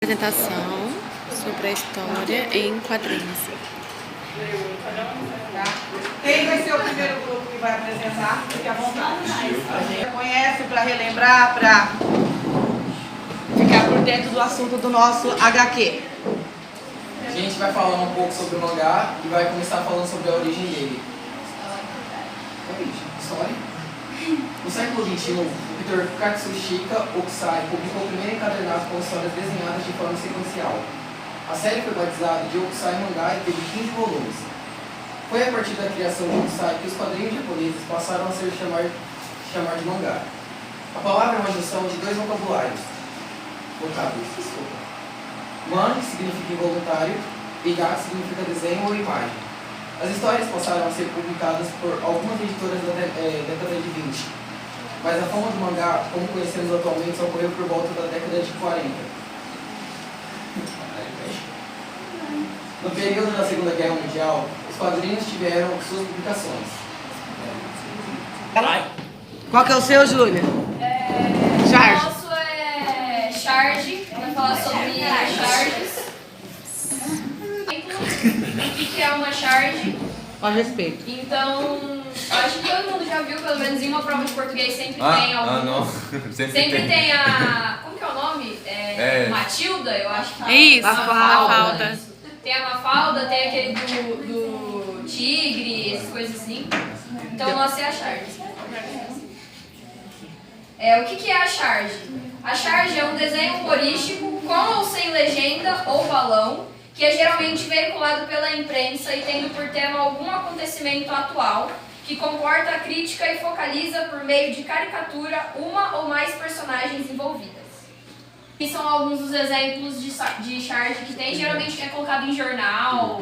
apresentação sobre a história em quadrinhos. Quem vai ser o primeiro grupo que vai apresentar? Fique à vontade. A gente conhece para relembrar, para ficar por dentro do assunto do nosso HQ. A gente vai falar um pouco sobre o mangá e vai começar falando sobre a origem dele. História? No século XXI, o escritor Katsushika Okusai publicou o primeiro encadernado com histórias desenhadas de forma sequencial. A série foi batizada de Okusai Mangá e teve 15 volumes. Foi a partir da criação de Okusai que os quadrinhos japoneses passaram a ser chamar de mangá. A palavra é uma junção de dois vocábulos. Man, que significa involuntário, e ga, que significa desenho ou imagem. As histórias passaram a ser publicadas por algumas editoras da década de 20, mas a fama do mangá, como conhecemos atualmente, só ocorreu por volta da década de 40. No período da Segunda Guerra Mundial, os quadrinhos tiveram suas publicações. Qual que é o seu, Júlia? Charge. O nosso é Charge, vai falar sobre charges. O que é uma charge? Com respeito. Então, acho que todo mundo já viu, pelo menos em uma prova de português sempre tem algum. não. Sempre tem a. Como que é o nome? Matilda, eu acho que Isso, Mafalda. Mafalda. Tem a Mafalda, tem aquele do tigre, essas coisas assim. Então, nossa é a charge. O que é a charge? A charge é um desenho humorístico com ou sem legenda ou balão, que é geralmente veiculado pela imprensa e tendo por tema algum acontecimento atual, que comporta a crítica e focaliza por meio de caricatura uma ou mais personagens envolvidas. E são alguns dos exemplos de charge que tem, geralmente é colocado em jornal,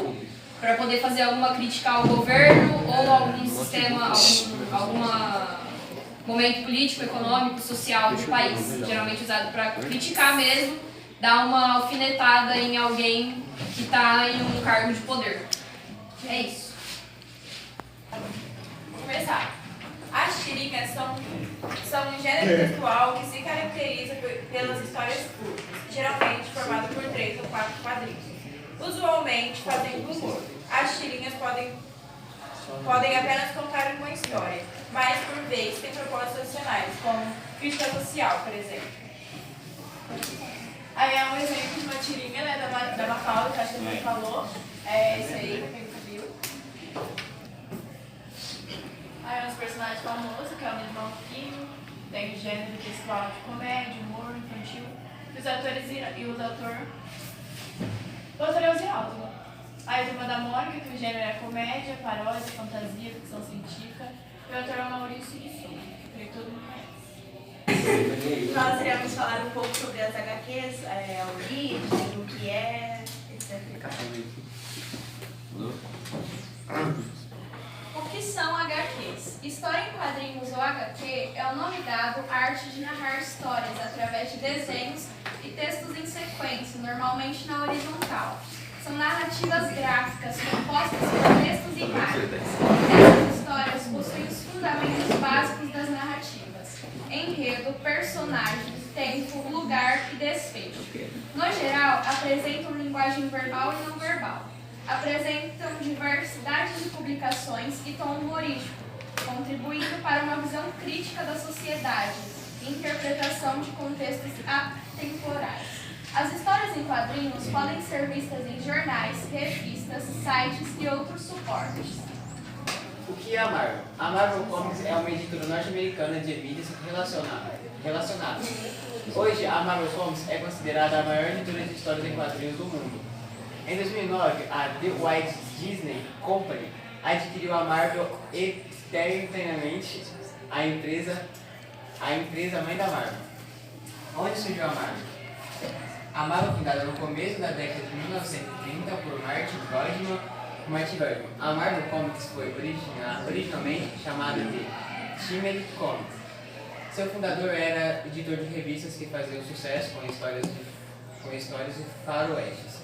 para poder fazer alguma crítica ao governo ou algum sistema, algum momento político, econômico, social do país. Geralmente usado para criticar mesmo, dar uma alfinetada em alguém que está em um cargo de poder. É isso. Vou começar. As tirinhas são um gênero textual que se caracteriza pelas histórias curtas, geralmente formado por 3 ou 4 quadrinhos. Usualmente fazem humor. As tirinhas podem apenas contar uma história, mas por vezes têm propósitos adicionais, como crítica social, por exemplo. Aí é um exemplo de uma tirinha, né, da Mafalda, que acho que a gente falou. É esse aí, pra quem nunca viu. Aí é uns personagens famosos, que é o menino maluquinho, tem o gênero textual de comédia, humor, infantil. E os atores e os autores. O autor é o Ziraldo. Aí a Turma da Mônica, que o gênero é comédia, paródia, fantasia, ficção científica. E o autor é o Maurício de Souza, que todo mundo conhece. Nós iremos falar um pouco sobre as HQs, a origem, o que é, etc. O que são HQs? História em quadrinhos ou HQ é o nome dado à arte de narrar histórias através de desenhos e textos em sequência, normalmente na horizontal. São narrativas gráficas compostas por textos e imagens. Essas histórias possuem os fundamentos básicos das narrativas: enredo, personagens, tempo, lugar e desfecho. No geral, apresentam linguagem verbal e não verbal. Apresentam diversidade de publicações e tom humorístico, contribuindo para uma visão crítica da sociedade e interpretação de contextos atemporais. As histórias em quadrinhos podem ser vistas em jornais, revistas, sites e outros suportes. O que é a Marvel? A Marvel Comics é uma editora norte-americana de mídias relacionadas. Hoje, a Marvel Comics é considerada a maior editora de histórias em quadrinhos do mundo. Em 2009, a The Walt Disney Company adquiriu a Marvel externamente, a empresa mãe da Marvel. Onde surgiu a Marvel? A Marvel, fundada no começo da década de 1930 por Martin Goodman. A Marvel Comics foi originalmente chamada de Timely Comics. Seu fundador era editor de revistas que faziam sucesso com histórias e faroestes.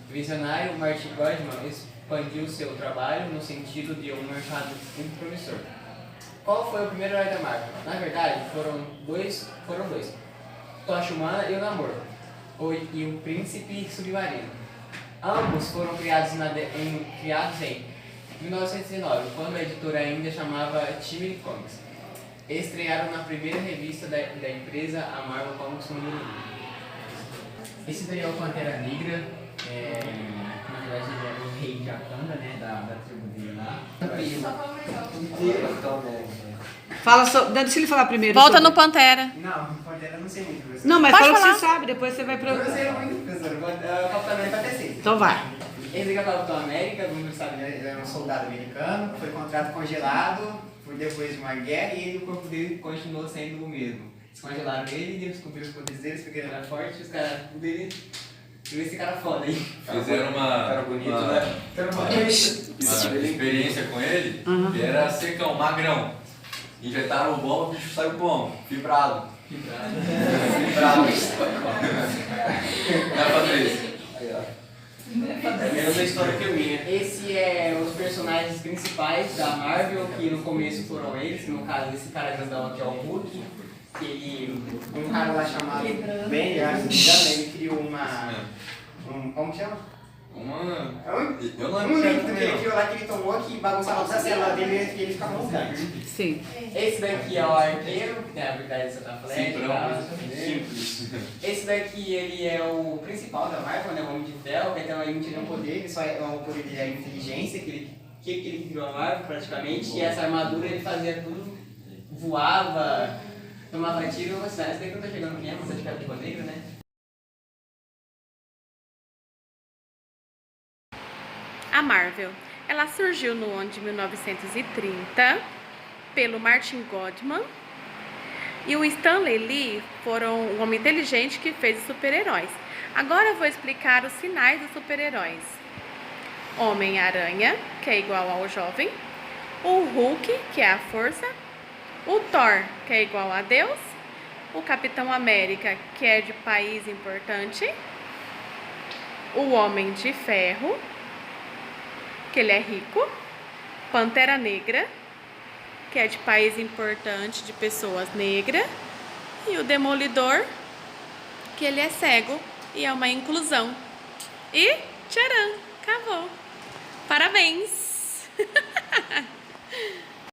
O visionário Martin Goodman expandiu seu trabalho no sentido de um mercado muito promissor. Qual foi o primeiro herói da Marvel? Na verdade, foram dois, Tocha Humana e o Namor. e o Príncipe Submarino. Ambos foram criados em 1909, quando a editora ainda chamava Timely Comics. Eles estrearam na primeira revista da empresa, a Marvel Comics número 1. Esse daí é o Pantera Negra, na verdade ele era o rei de Wakanda, né, da tribo dele lá. Fala sobre. Deixa ele falar primeiro. Volta sobre... no Pantera. Não, Pantera eu não sei muito, professor. Não, mas Pode fala o que falar. você sabe, depois você vai pra. Eu não sei muito, professor. O Capitão América até sei. Então vai. Esse aqui é o Capitão América, como você sabe, ele é um soldado americano, foi encontrado congelado depois de uma guerra e o corpo dele continuou sendo o mesmo. Descongelaram ele, descobriram os poderes dele, porque ele era forte, os caras dele. Esse cara foda aí. Fizeram uma experiência com ele, que era secão, magrão. Injetaram o bomba, o bicho saiu como? Fibrado. Fibrado. Não é Patrícia? Menos a história que eu ia. Esse é os personagens principais da Marvel, que no começo foram eles, no caso esse cara grandão aqui é o Hulk, que ele, um cara lá chamado Ben, ele criou como que chama? Eu não Um lembro livro que também ele criou lá que ele tomou, que bagunçava toda a célula dele e ele ficava mutante. Sim. Esse daqui é o arqueiro, que tem a habilidade de soltar flecha e tal. simples. Esse daqui ele é o principal da Marvel, né? O Homem de Ferro, então ele não tem um poder, ele só é o poder dele é a inteligência, que ele criou a Marvel praticamente, e essa armadura ele fazia tudo, voava, tomava tiro, esse daqui não tá chegando aqui, mas de Capitão Negro, né? A Marvel, ela surgiu no ano de 1930 pelo Martin Goodman e o Stan Lee foram um homem inteligente que fez os super-heróis. Agora eu vou explicar os sinais dos super-heróis. Homem-Aranha, que é igual ao jovem, o Hulk, que é a força, o Thor, que é igual a Deus, o Capitão América, que é de país importante, o Homem de Ferro, que ele é rico, Pantera Negra, que é de país importante, de pessoas negras, e o Demolidor, que ele é cego e é uma inclusão. E tcharam, acabou. Parabéns!